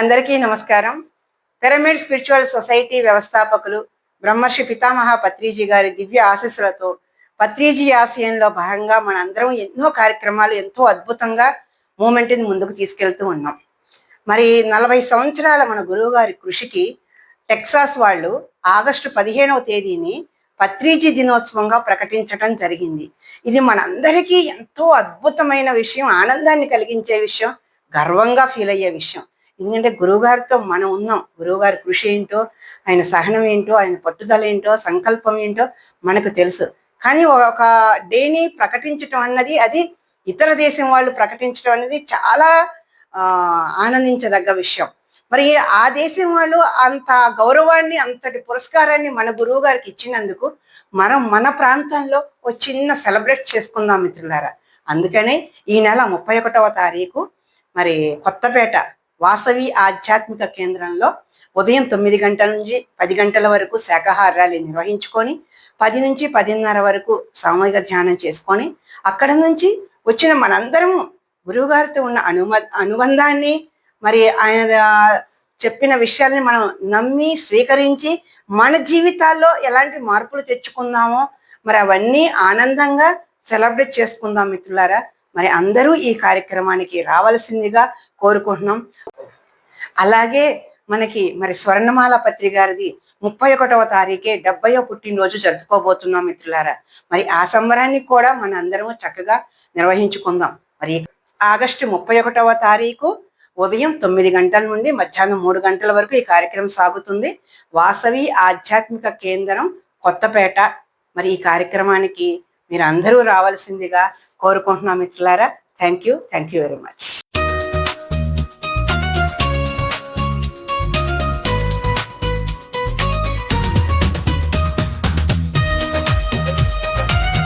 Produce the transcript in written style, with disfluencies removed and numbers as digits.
అందరికీ నమస్కారం. Pyramid spiritual society వ్యవస్థాపకులు బ్రహ్మర్షి పితామహ పత్రిజీ గారి దివ్య ఆశీస్సులతో పత్రిజీ ఆశయంలో భాగంగా మనందరం ఎన్నో కార్యక్రమాలు ఎంతో అద్భుతంగా మూమెంట్ని ముందుకు తీసుకెళ్తూ ఉన్నాం. మరి 40 సంవత్సరాల మన గురువు గారి కృషికి టెక్సాస్ వాళ్ళు ఆగస్టు 15వ తేదీని పత్రిజీ దినోత్సవంగా ప్రకటించడం జరిగింది. ఇది మనందరికీ ఎంతో అద్భుతమైన విషయం, ఆనందాన్ని కలిగించే విషయం, గర్వంగా ఫీల్ అయ్యే విషయం. ఎందుకంటే గురువుగారితో మనం ఉన్నాం. గురువుగారి కృషి ఏంటో, ఆయన సహనం ఏంటో, ఆయన పట్టుదల ఏంటో, సంకల్పం ఏంటో మనకు తెలుసు. కానీ ఒక డేని ప్రకటించటం అన్నది, అది ఇతర దేశం వాళ్ళు ప్రకటించడం అనేది చాలా ఆనందించదగ్గ విషయం. మరి ఆ దేశం వాళ్ళు అంత గౌరవాన్ని, అంతటి పురస్కారాన్ని మన గురువు గారికి ఇచ్చినందుకు మనం మన ప్రాంతంలో ఒక చిన్న సెలబ్రేట్ చేసుకుందాం మిత్రులారా. అందుకనే ఈ నెల 31వ తారీఖు మరి కొత్తపేట వాసవి ఆధ్యాత్మిక కేంద్రంలో ఉదయం 9 గంటల నుంచి 10 గంటల వరకు శాకాహార ర్యాలీ నిర్వహించుకొని 10 నుంచి 10:30 వరకు సామూహిక ధ్యానం చేసుకొని అక్కడ నుంచి వచ్చిన మనందరము గురువుగారితో ఉన్న అనుబంధాన్ని, మరి ఆయన చెప్పిన విషయాల్ని మనం నమ్మి స్వీకరించి మన జీవితాల్లో ఎలాంటి మార్పులు తెచ్చుకుందామో మరి అవన్నీ ఆనందంగా సెలబ్రేట్ చేసుకుందాం మిత్రులారా. మరి అందరూ ఈ కార్యక్రమానికి రావాల్సిందిగా కోరుకుంటున్నాం. అలాగే మనకి మరి స్వర్ణమాల పత్రి గారిది 31వ తారీఖే 70వ పుట్టినరోజు జరుపుకోబోతున్నాం మిత్రులారా. మరి ఆ సంబరాన్ని కూడా మన అందరము చక్కగా నిర్వహించుకుందాం. మరి ఆగస్టు 31వ తారీఖు ఉదయం 9 గంటల నుండి మధ్యాహ్నం 3 గంటల వరకు ఈ కార్యక్రమం సాగుతుంది. వాసవి ఆధ్యాత్మిక కేంద్రం కొత్తపేట. మరి ఈ కార్యక్రమానికి మీరు అందరూ రావాల్సిందిగా కోరుకుంటున్నాం మిత్రులారా. Thank you very much.